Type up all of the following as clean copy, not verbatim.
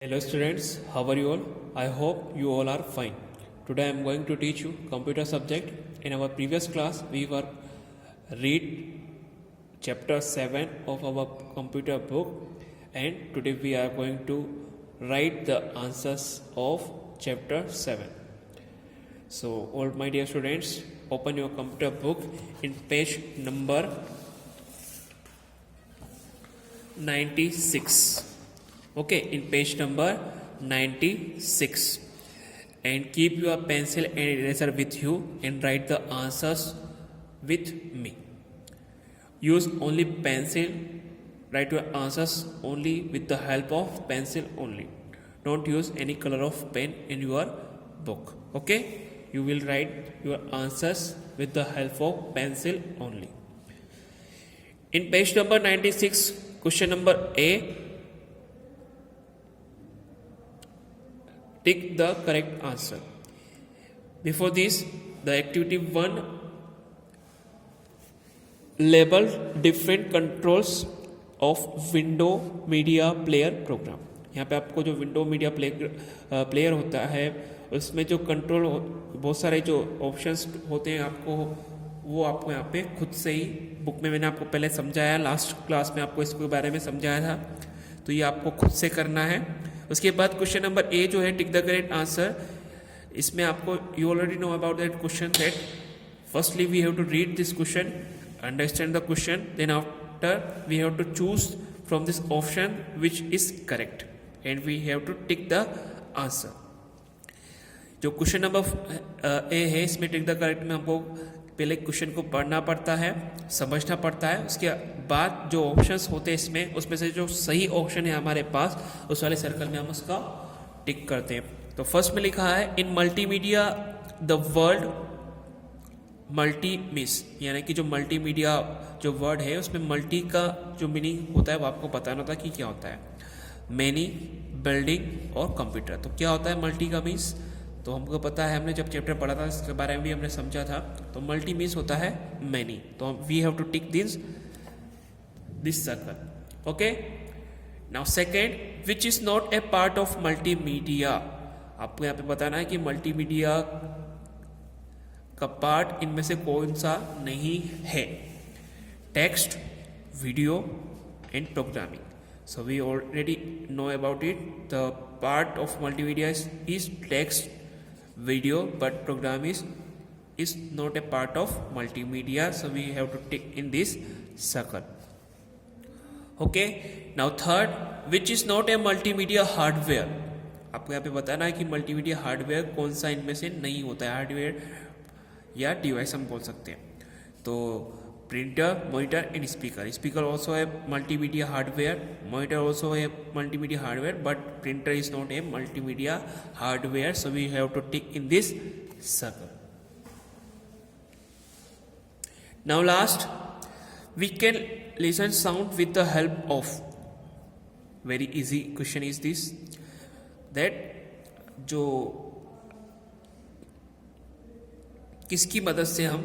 Hello students, how are you all? I hope you all are fine. Today I am going to teach you computer subject. In our previous class we were read chapter 7 of our computer book, and today we are going to write the answers of chapter 7. So all my dear students, open your computer book in page number 96. Okay, in page number 96, and keep your pencil and eraser with you and write the answers with me. Use only pencil, write your answers only with the help of pencil only. Don't use any color of pen in your book. Okay, you will write your answers with the help of pencil only. In page number 96, question number A, tick the correct answer. Before this, the activity 1 label different controls of window media player program. यहाँ पे आपको जो window media player होता है उसमें जो control बहुत सारे जो ऑप्शंस होते हैं आपको वो आपको यहाँ पे खुद से ही बुक में मैंने आपको पहले समझाया, लास्ट क्लास में आपको इसके बारे में समझाया था, तो ये आपको खुद से करना है. उसके बाद क्वेश्चन नंबर ए जो है टिक द करेक्ट आंसर. इसमें आपको you already know about that question that firstly we have to read this question, understand the question, then after we have to choose from this option which is correct and we have to tick the answer. जो question number A है इसमें tick the correct में हमको पहले question को पढ़ना पड़ता है, समझना पड़ता है. उसके बाद जो ऑप्शंस होते हैं इसमें उसमें से जो सही ऑप्शन है हमारे पास उस वाले सर्कल में हम उसका टिक करते हैं. तो फर्स्ट में लिखा है इन multimedia the word multi miss, यानी कि जो मल्टीमीडिया जो वर्ड है उसमें मल्टी का जो मीनिंग होता है वो आपको बताना होता है कि क्या होता है. मैनी, बिल्डिंग और कंप्यूटर. तो क्या होता है मल्टी का मीन्स, तो हमको पता है, हमने जब चैप्टर पढ़ा था इसके बारे में भी हमने समझा था. तो मल्टी मीन्स होता है मैनी, तो we have to tick this circle. Okay, now second which is not a part of multimedia. आपको यहाँ पे बताना है कि मल्टीमीडिया का पार्ट इनमें से कौन सा नहीं है. Text, video and programming. So we already know about it. The part of multimedia is text, video, but program is not a part of multimedia. So we have to tick in this circle. Okay. Now third, which is not a multimedia hardware. आपको यहाँ पे बताना है कि multimedia hardware कौन सा इनमें से नहीं होता है. हार्डवेयर या डिवाइस हम बोल सकते हैं. तो printer, monitor and speaker. Speaker also a multimedia hardware. Monitor also a multimedia hardware, but printer is not a multimedia hardware. So we have to tick in this circle. Now last, we can listen sound with the help of. Very easy question is this. That जो किसकी मदद से हम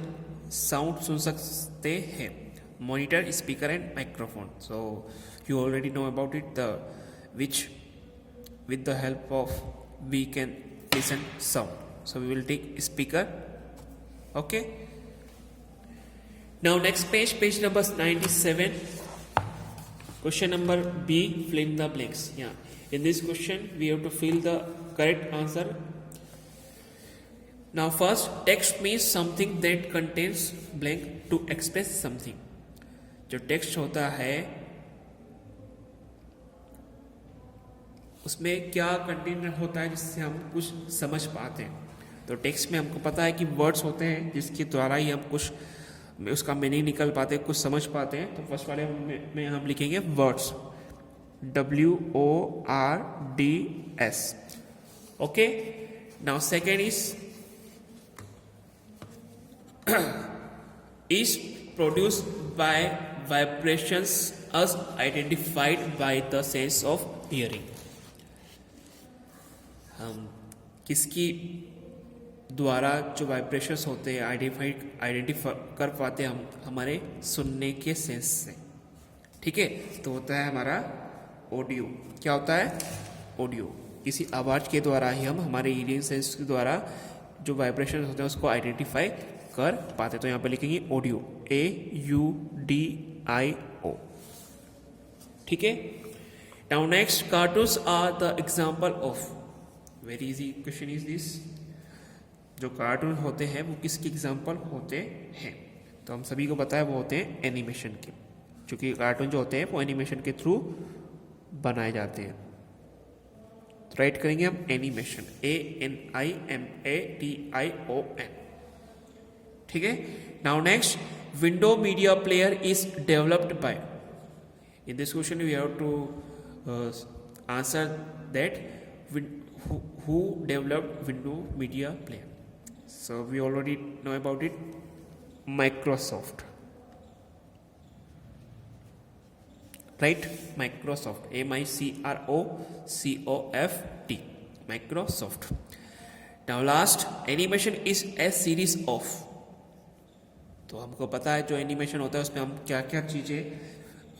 sound सुन सकते हैं. Monitor, speaker and microphone. So you already know about it the which with the help of we can listen sound. So we will take speaker. Okay, now next page number 97. Question number B, fill in the blanks. In this question we have to fill the correct answer. Now first, text means something that contains blank to express something. जो text होता है उसमें क्या contain होता है जिससे हम कुछ समझ पाते हैं. तो टेक्स्ट में हमको पता है कि वर्ड्स होते हैं जिसके द्वारा ही हम कुछ उसका मीनिंग निकल पाते हैं, कुछ समझ पाते हैं. तो फर्स्ट वाले में हम लिखेंगे words, WORDS. Okay, now second is produced by vibrations as identified by the sense of hearing. हम किसकी द्वारा जो वाइब्रेशंस होते हैं आइडेंटिफाई कर पाते हैं हम हमारे सुनने के सेंस से. ठीक है, तो होता है हमारा ऑडियो. क्या होता है? ऑडियो, किसी आवाज़ के द्वारा ही हम हमारे हीयरिंग सेंस के द्वारा जो वाइब्रेशन होते हैं उसको आइडेंटिफाई कर पाते। तो यहाँ पे लिखेंगे ऑडियो, AUDIO। ठीक है। Now next, cartoons are the example of, very easy question is this, जो कार्टून होते हैं वो किसके एग्जाम्पल होते हैं? तो हम सभी को पता है वो होते हैं एनिमेशन के, क्योंकि कार्टून जो होते हैं वो एनिमेशन के थ्रू बनाए जाते हैं। तो राइट करेंगे हम एनिमेशन, ANIMATION। ठीक है। Now next, window media player is developed by, in this question we have to answer that who developed window media player. So we already know about it, Microsoft, right? Microsoft, MICROSOFT, Microsoft. Now last, animation is a series of, तो हमको पता है जो animation होता है उसमें हम क्या क्या चीज़ें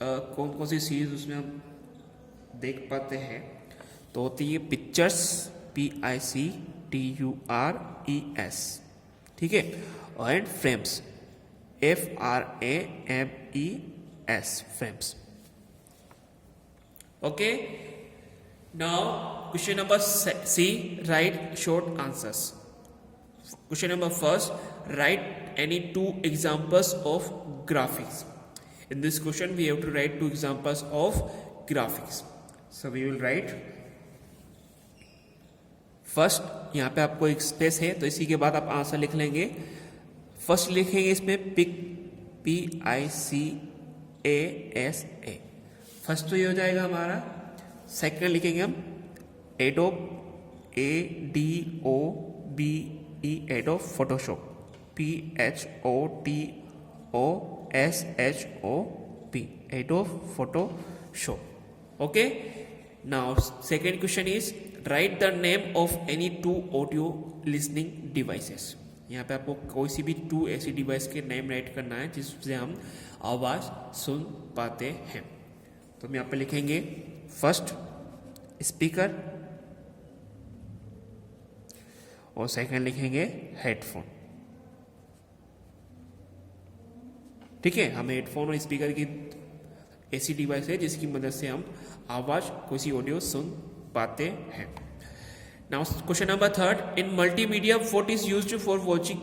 कौन कौन सी सीरीज उसमें हम देख पाते हैं। तो होती है पिक्चर्स, PICTURES, ठीक है, and frames, FRAMES, frames. Okay. Now question number C, right short answers. Question number first, right any two examples of graphics. In this question we have to write two examples of graphics. So we will write first, यहाँ पे आपको एक space है तो इसी के बाद आप आंसर लिख लेंगे। फर्स्ट लिखेंगे इसमें पिक, PICASA, फर्स्ट तो ये हो जाएगा हमारा। सेकंड लिखेंगे हम adobe, ADOBE, adobe Photoshop, PHOTOSHOP, adobe Photoshop. Okay. Now second question is right the name of any two audio listening devices. यहाँ पे आपको कोई सी भी टू ऐसी डिवाइस के नेम राइट करना है जिससे हम आवाज सुन पाते हैं। तो हम यहाँ पे लिखेंगे फर्स्ट स्पीकर और सेकंड लिखेंगे हेडफोन। ठीक है, हमें हेडफोन और स्पीकर की ऐसी डिवाइस है जिसकी मदद से हम आवाज कोई सी ऑडियो सुन पाते हैं। Now question number third, in multimedia what is used for watching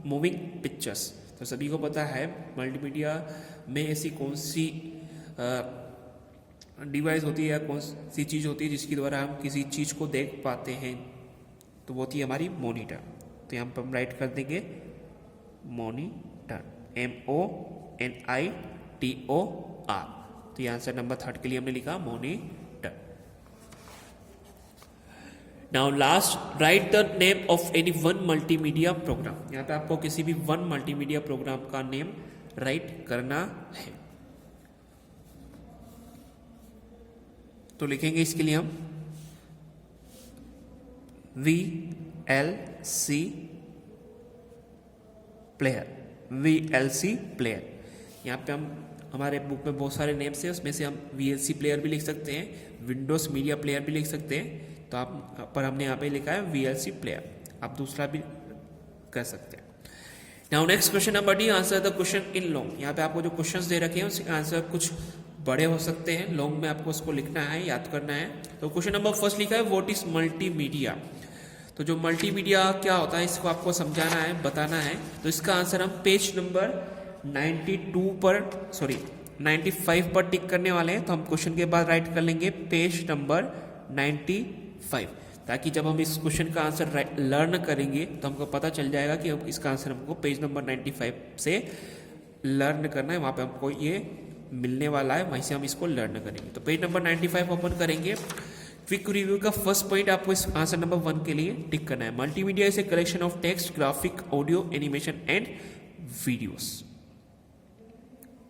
moving pictures. तो सभी को पता है मल्टीमीडिया में ऐसी कौन सी डिवाइस होती है या कौन सी चीज़ होती है जिसके द्वारा हम किसी चीज़ को देख पाते हैं, तो वो होती है हमारी मॉनिटर। तो यहाँ पर हम राइट कर देंगे मॉनिटर, MONITOR। तो ये आंसर नंबर थर्ड के लिए हमने लिखा monitor. Now last, write the name of any one multimedia program. यहाँ पे आपको किसी भी वन मल्टीमीडिया प्रोग्राम का नेम राइट करना है। तो लिखेंगे इसके लिए हम VLC प्लेयर, VLC प्लेयर। यहाँ पे हम हमारे बुक में बहुत सारे नेम्स हैं, उसमें से हम VLC प्लेयर भी लिख सकते हैं, विंडोज मीडिया प्लेयर भी लिख सकते हैं। तो आप पर हमने यहाँ पे लिखा है VLC प्लेयर, आप दूसरा भी कर सकते हैं। Now next question number D, answer the question in long. यहाँ पे आपको जो क्वेश्चंस दे रखे हैं उसके आंसर कुछ बड़े हो सकते हैं, लॉन्ग में आपको उसको लिखना है, याद करना है। तो क्वेश्चन नंबर फर्स्ट लिखा है व्हाट इज मल्टीमीडिया। तो जो मल्टीमीडिया क्या होता है इसको आपको समझाना है, बताना है। तो इसका आंसर हम पेज नंबर 95 पर टिक करने वाले हैं। तो हम क्वेश्चन के बाद राइट कर लेंगे पेज नंबर 95, ताकि जब हम इस क्वेश्चन का आंसर लर्न करेंगे तो हमको पता चल जाएगा कि हम इसका आंसर हमको पेज नंबर 95 से लर्न करना है, वहाँ पे हमको ये मिलने वाला है, वहीं से हम इसको लर्न करेंगे। तो पेज नंबर 95 ओपन करेंगे। क्विक रिव्यू का फर्स्ट पॉइंट आपको इस आंसर नंबर 1 के लिए टिक करना है। Multimedia is a collection of text, graphic, audio, animation and videos.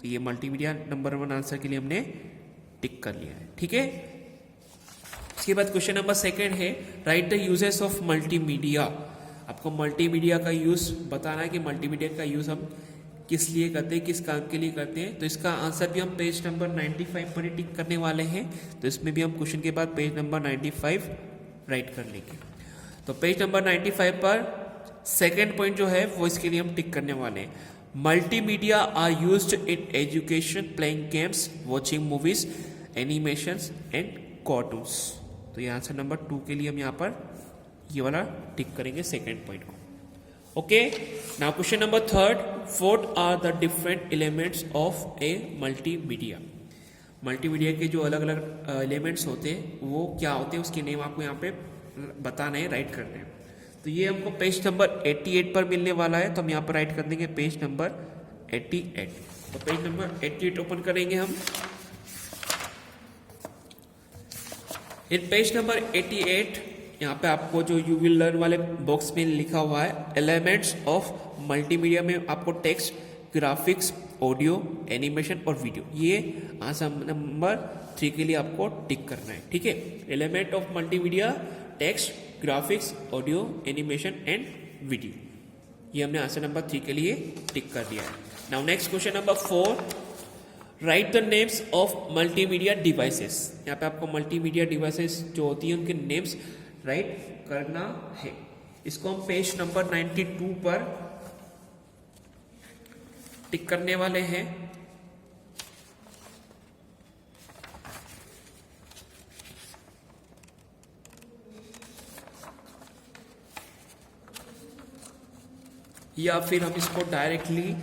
तो ये मल्टीमीडिया नंबर 1 आंसर के लिए हमने टिक कर लिया है। ठीक है, इसके बाद क्वेश्चन नंबर सेकंड है right the uses of multimedia. आपको मल्टीमीडिया का यूज बताना है कि मल्टीमीडिया का यूज हम किस लिए करते हैं, किस काम के लिए करते हैं, तो इसका आंसर भी हम पेज नंबर 95 पर ही टिक करने वाले हैं। तो इसमें भी हम क्वेश्चन के बाद पेज नंबर 95 राइट कर लेंगे। तो पेज नंबर 95 पर सेकेंड पॉइंट जो है वो इसके लिए हम टिक करने वाले हैं। Multimedia are used in education, playing games, watching movies, animations and cartoons. तो ये आंसर नंबर 2 के लिए हम यहाँ पर ये वाला टिक करेंगे सेकेंड पॉइंट को। Okay, now question number third, what are the different elements of a multimedia. Multimedia के जो अलग अलग एलिमेंट्स होते हैं वो क्या होते हैं, उसके नेम आपको यहाँ पे बताना है, राइट करने हैं। तो ये हमको पेज नंबर 88 पर मिलने वाला है, तो हम यहाँ पर राइट कर देंगे पेज नंबर 88। तो पेज नंबर 88 ओपन करेंगे हम। इन पेज नंबर 88 यहाँ पे आपको जो यू विल लर्न वाले बॉक्स में लिखा हुआ है एलिमेंट्स ऑफ मल्टीमीडिया, में आपको टेक्स्ट, ग्राफिक्स, ऑडियो, एनिमेशन और वीडियो, ये आंसर नंबर 3 के लिए आपको टिक करना है। ठीक है, element of multimedia, text, graphics, audio, animation and video, ये हमने आंसर नंबर 3 के लिए टिक कर दिया है। Now next question number 4, right the names of multimedia devices. यहाँ पे आपको मल्टीमीडिया डिवाइसेस जो होती है उनके नेम्स राइट करना है। इसको हम पेज नंबर 92 पर टिक करने वाले हैं। या फिर हम इसको डायरेक्टली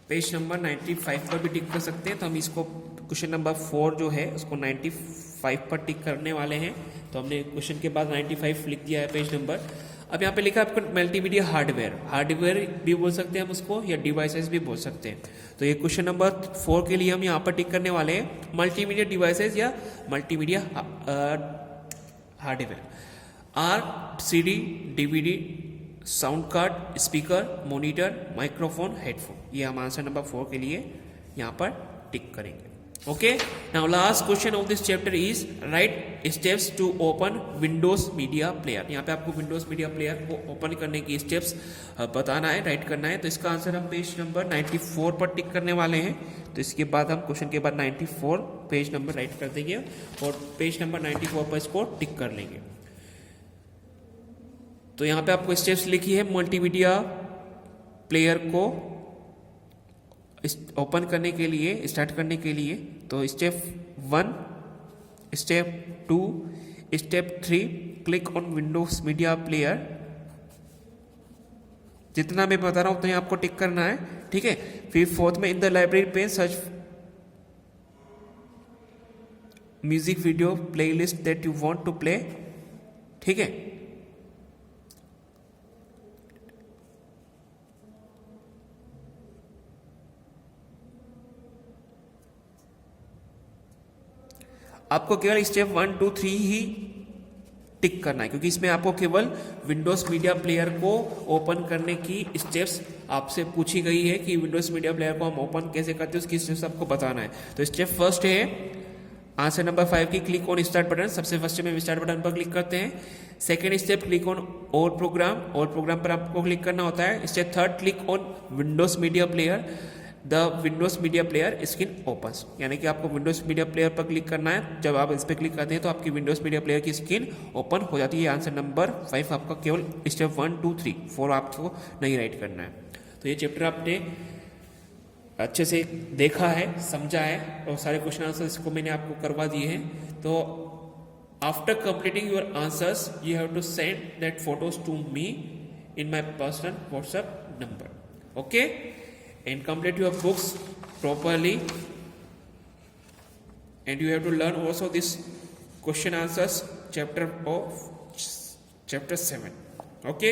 पेज नंबर 95 पर भी टिक कर सकते हैं। तो हम इसको क्वेश्चन नंबर 4 जो है उसको 95 पर टिक करने वाले हैं। तो हमने क्वेश्चन के बाद 95 लिख दिया है पेज नंबर। अब यहाँ पे लिखा है आपको मल्टीमीडिया हार्डवेयर, हार्डवेयर भी बोल सकते हैं हम उसको, या डिवाइसेस भी बोल सकते हैं। तो ये क्वेश्चन नंबर 4 के लिए हम यहाँ पर टिक करने वाले हैं मल्टीमीडिया डिवाइसेस या multimedia hardware. Are CD, DVD, sound card, speaker, monitor, microphone, headphone, ये हम आंसर नंबर 4 के लिए यहाँ पर टिक करेंगे। Okay, now last question of this chapter is write steps to open windows media player. यहाँ पे आपको विंडोज मीडिया प्लेयर को ओपन करने की स्टेप्स बताना है, राइट करना है। तो इसका आंसर हम पेज नंबर 94 पर टिक करने वाले हैं। तो इसके बाद हम क्वेश्चन के बाद 94 पेज नंबर राइट कर देंगे और पेज नंबर 94 पर इसको टिक कर लेंगे। तो यहाँ पे आपको स्टेप्स लिखी है मल्टीमीडिया प्लेयर को ओपन करने के लिए, स्टार्ट करने के लिए। तो step 1, step 2, step 3, click on Windows media player. जितना मैं बता रहा हूं उतना ही आपको टिक करना है, ठीक है। फिर 4th में in the library page search music video playlist that you want to play, ठीक है। आपको केवल स्टेप 1, 2, 3 ही टिक करना है, क्योंकि इसमें आपको केवल विंडोज मीडिया प्लेयर को ओपन करने की स्टेप्स आपसे पूछी गई है कि विंडोज मीडिया प्लेयर को हम ओपन कैसे करते हैं, उसकी स्टेप्स आपको बताना है। तो स्टेप फर्स्ट है आंसर नंबर 5 की क्लिक ऑन स्टार्ट बटन। सबसे फर्स्ट में स्टार्ट बटन पर क्लिक करते हैं। सेकेंड स्टेप क्लिक ऑन और प्रोग्राम, और प्रोग्राम पर आपको क्लिक करना होता है। Step third click on Windows media player, the Windows media player screen opens, यानी कि आपको विंडोज मीडिया प्लेयर पर क्लिक करना है। जब आप इस पर क्लिक करते हैं तो आपकी विंडोज मीडिया प्लेयर की स्क्रीन ओपन हो जाती है। आंसर नंबर 5 आपका केवल स्टेप 1, 2, 3, 4 आपको नहीं राइट करना है। तो ये चैप्टर आपने अच्छे से देखा है, समझा है, और सारे क्वेश्चन आंसर इसको मैंने आपको करवा दिए हैं। तो after completing your answers you have to send that photos to me in my personal WhatsApp number, okay, and complete your books properly, and you have to learn also this question answers chapter 7, okay.